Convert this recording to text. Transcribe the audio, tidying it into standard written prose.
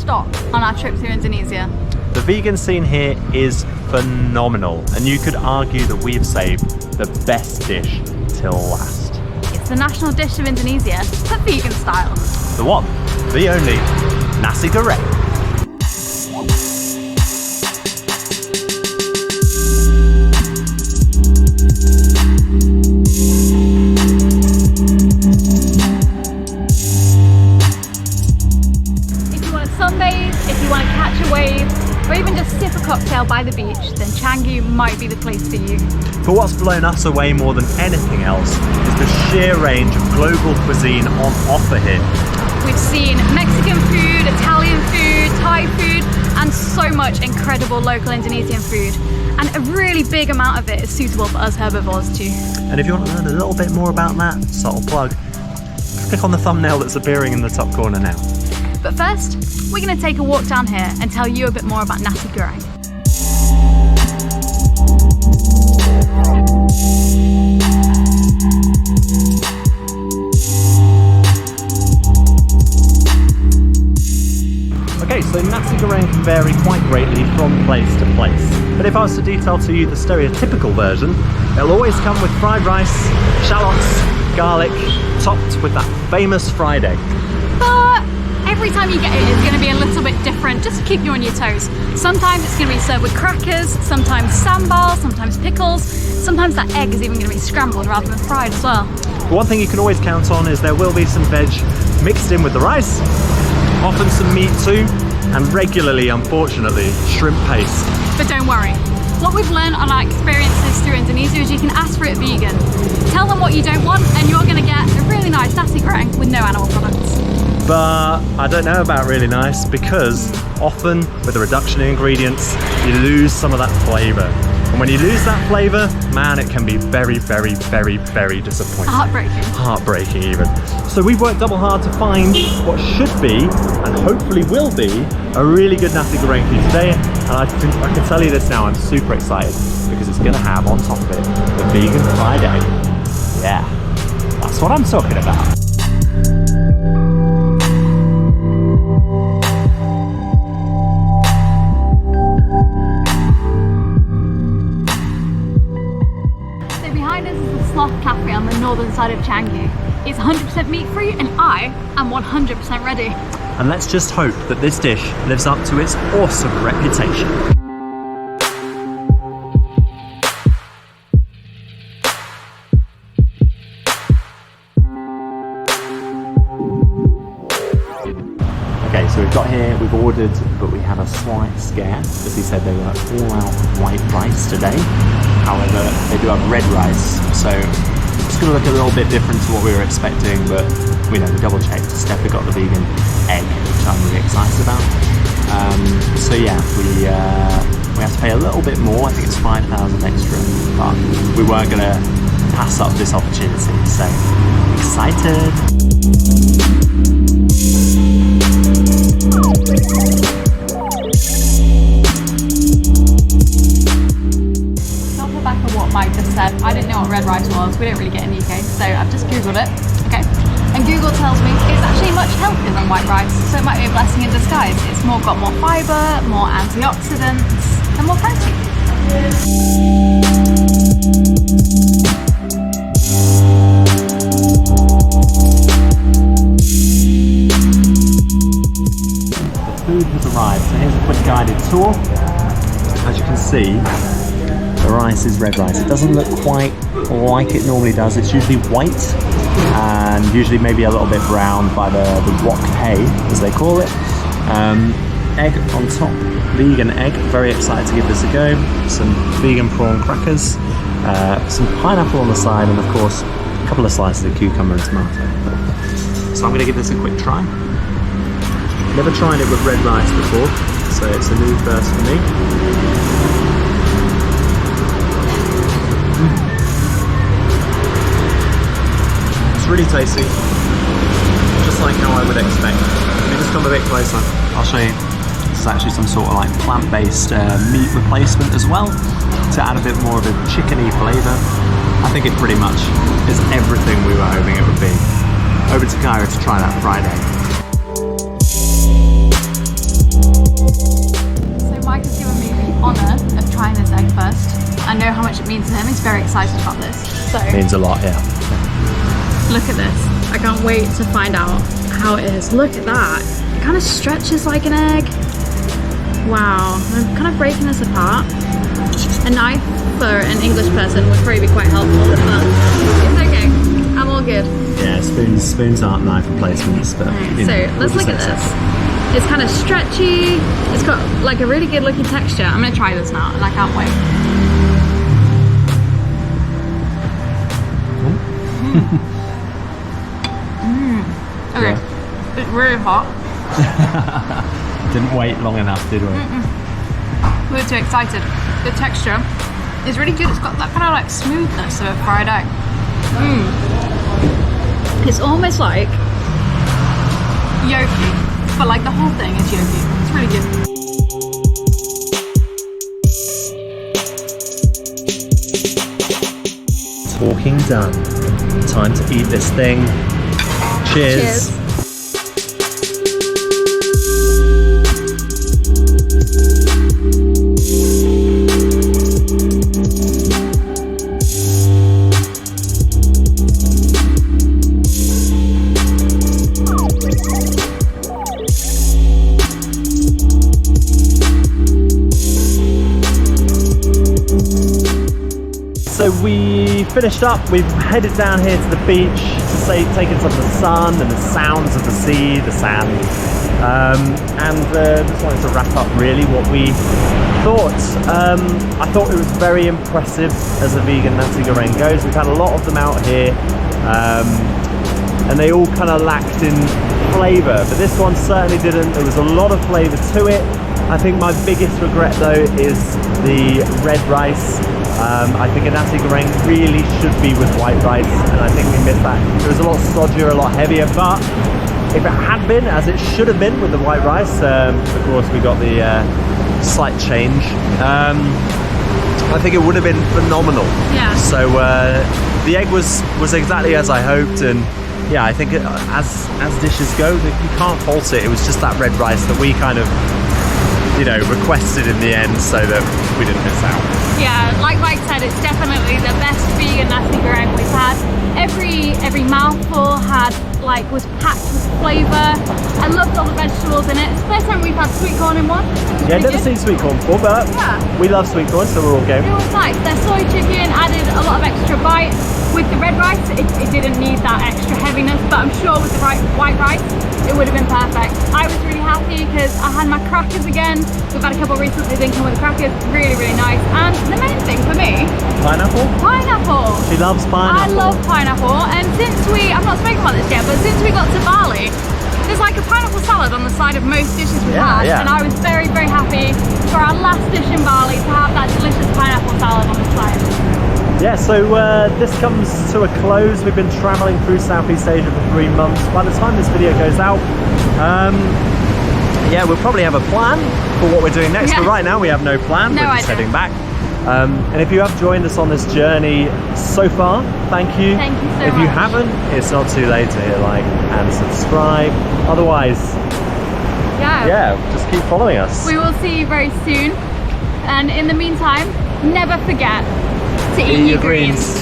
stop on our trip through Indonesia. The vegan scene here is phenomenal, and you could argue that we've saved the best dish till last. It's the national dish of Indonesia, but vegan style. The one, the only, Nasi Goreng. If you want to sunbathe, if you want to catch a wave, or even just sip a cocktail by the beach, then Canggu might be the place for you. But what's blown us away more than anything else is the sheer range of global cuisine on offer here. We've seen Mexican food, Italian food, Thai food, and so much incredible local Indonesian food. And a really big amount of it is suitable for us herbivores too. And if you want to learn a little bit more about that, subtle plug, click on the thumbnail that's appearing in the top corner now. But first, we're going to take a walk down here and tell you a bit more about Nasi Goreng. Okay, so Nasi Goreng can vary quite greatly from place to place. But if I was to detail to you the stereotypical version, it'll always come with fried rice, shallots, garlic, topped with that famous fried egg. But every time you get it, it's going to be a little bit different, just to keep you on your toes. Sometimes it's going to be served with crackers, sometimes sambal, sometimes pickles, sometimes that egg is even going to be scrambled rather than fried as well. One thing you can always count on is there will be some veg mixed in with the rice, often some meat too, and regularly, unfortunately, shrimp paste. But don't worry, what we've learned on our experiences through Indonesia is you can ask for it vegan. Tell them what you don't want and you're going to get a really nice Nasi Goreng with no animal products. But I don't know about really nice, because often with a reduction in ingredients, you lose some of that flavour. And when you lose that flavour, man, it can be very, very, very, very disappointing. Heartbreaking. Heartbreaking even. So we've worked double hard to find what should be, and hopefully will be, a really good Nasi Goreng for you today. And I can tell you this now, I'm super excited, because it's going to have on top of it the vegan fried egg. Yeah, that's what I'm talking about. Sloth cafe on the northern side of Canggu. It's 100% meat free and I am 100% ready. And let's just hope that this dish lives up to its awesome reputation. Okay, so we've got here, we've ordered, but we had a slight scare, as he said they were all out of white rice today. However, they do have red rice, so it's going to look a little bit different to what we were expecting, but we double checked. It's definitely got the vegan egg, which I'm really excited about. So yeah, we have to pay a little bit more. I think it's 5,000 extra, but we weren't going to pass up this opportunity, so excited. What Mike just said. I didn't know what red rice was. We don't really get in the UK, so I've just googled it. Okay, and Google tells me it's actually much healthier than white rice, so it might be a blessing in disguise. It's got more fibre, more antioxidants, and more protein. The food has arrived, so here's a quick guided tour. As you can see, the rice is red rice. It doesn't look quite like it normally does. It's usually white and usually maybe a little bit brown by the wok hay, as they call it. Egg on top, vegan egg. Very excited to give this a go. Some vegan prawn crackers, some pineapple on the side, and of course a couple of slices of cucumber and tomato. So I'm going to give this a quick try. Never tried it with red rice before, so it's a new first for me. Really tasty, just like how I would expect. Let me just come a bit closer. I'll show you. This is actually some sort of like plant-based meat replacement as well, to add a bit more of a chickeny flavour. I think it pretty much is everything we were hoping it would be. Over to Kyra to try that fried egg. Jeremy's very excited about this. So Means a lot, yeah. look at this. I can't wait to find out how it is. Look at that. It kind of stretches like an egg. Wow. I'm kind of breaking this apart. A knife for an English person would probably be quite helpful, but it's okay. I'm all good. Yeah, spoons aren't knife replacements, but Right, so let's look at this. It's kind of stretchy. It's got like a really good looking texture. I'm gonna try this now and I can't wait. Okay, Yeah. it's really hot. Didn't wait long enough, did we? We were too excited. The texture is really good. It's got that kind of like smoothness of a fried egg. It's almost like gnocchi, but like the whole thing is gnocchi. It's really good. Talking done. Time to eat this thing. Cheers. Cheers. So we finished up, we've headed down here to the beach to take in some of the sun and the sounds of the sea, the sand. Just wanted to wrap up really what we thought. I thought it was very impressive as a vegan Nasi Goreng goes. We've had a lot of them out here and they all kind of lacked in flavour, but this one certainly didn't. There was a lot of flavour to it. I think my biggest regret though is the red rice. I think a Nasi Goreng really should be with white rice, and I think we missed that. It was a lot stodgier, a lot heavier, but if it had been as it should have been with the white rice, of course we got the slight change, I think it would have been phenomenal. Yeah. So the egg was exactly as I hoped, and yeah, I think as dishes go, you can't fault it. It was just that red rice that we kind of, you know, requested in the end so that we didn't miss out. Yeah, like Mike said, it's definitely the best vegan Nasi Goreng we've had. Every mouthful was packed with flavour. I loved all the vegetables in it. It's the first time we've had sweet corn in one. Yeah, never seen sweet corn before, but yeah, we love sweet corn, so we're all game. it was nice. Their soy chicken added a lot of extra bite. With the red rice, it didn't need that extra heaviness, but I'm sure with the white rice, it would have been perfect. I was really happy because I had my crackers again. We've had a couple recently that come with the crackers, really, really nice. And the main thing for me, Pineapple? pineapple. She loves pineapple. I love pineapple, and since I've not spoken about this yet, but since we got to Bali, there's like a pineapple salad on the side of most dishes we've had, yeah. and I was very, very happy for our last dish in Bali to have that delicious pineapple salad on the side. Yeah, so this comes to a close. We've been traveling through Southeast Asia for 3 months. By the time this video goes out, yeah, we'll probably have a plan for what we're doing next, Yeah. but right now we have no plan. No We're just idea. heading back. And if you have joined us on this journey so far, thank you. Thank you so If you much. haven't, it's not too late to hit like and subscribe. Otherwise, yeah, just keep following us. We will see you very soon. And in the meantime, never forget to eat your greens.